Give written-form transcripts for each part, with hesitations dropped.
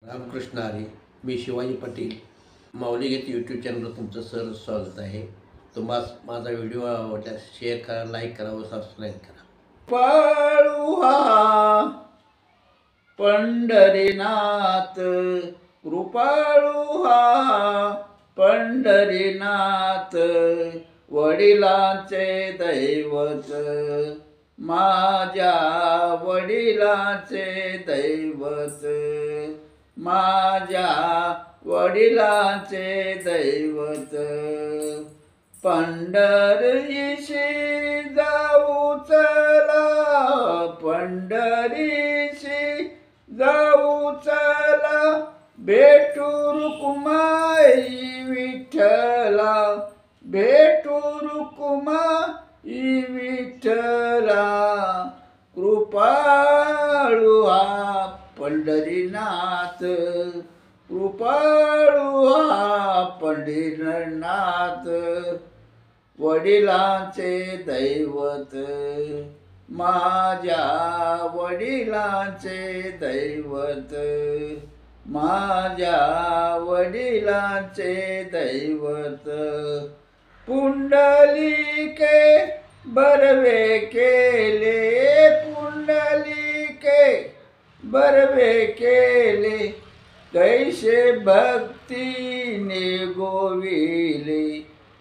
रामकृष्ण हरी. मी शिवाजी पाटील. माऊली गीत यूट्यूब चॅनलवर तुमचं सहर्ष स्वागत आहे. तुम्हाला माझा व्हिडिओ आवडल्यास शेअर करा, लाईक करा व सबस्क्राईब करा. पाळुहा पंढरीनाथ कृपाळुहा पंढरीनाथ वडिलांचे दैवत माझ्या वडिलांचे दैवत माझ्या वडिलांचे दैवत पंढरीशी जाऊ चला पंढरीशी जाऊ चला भेटू रुक्माई विठ्ठला भेटू रुक्माई विठ्ठला कृपाळुहा पंढरीनाथ कृपाळुहा पंढरीनाथ वडिलांचे दैवत माझ्या वडिलांचे दैवत माझ्या वडिलांचे दैवत पुंडलिके बरवे केले पुंडलिके बरवे केले कैसे भक्तीने गोविले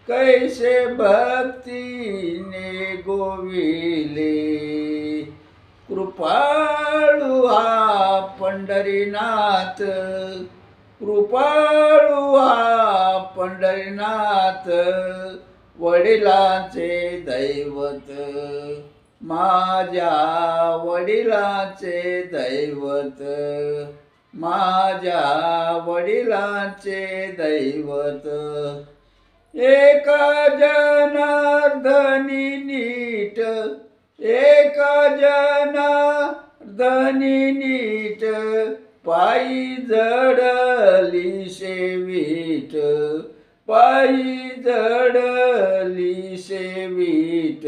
कैसे भक्तीने गोविले कृपाळुहा पंढरीनाथ कृपाळुहा पंढरीनाथ वडिलांचे दैवत माझ्या वडिलांचे दैवत माझ्या वडिलांचे दैवत एका जनार्दनी नीट एका जनार्दनी नीट पायी जडली सेवीट पायी जडली सेवीट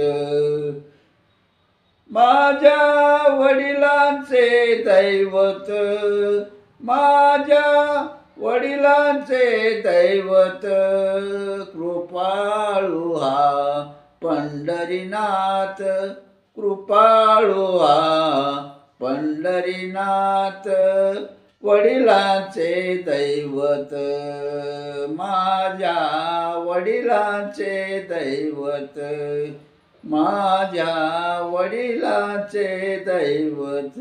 माझ्या वडिलांचे दैवत माझ्या वडिलांचे दैवत कृपाळुहा पंढरीनाथ कृपाळुहा पंढरीनाथ वडिलांचे दैवत माझ्या वडिलांचे दैवत माझ्या वडिलांचे दैवत.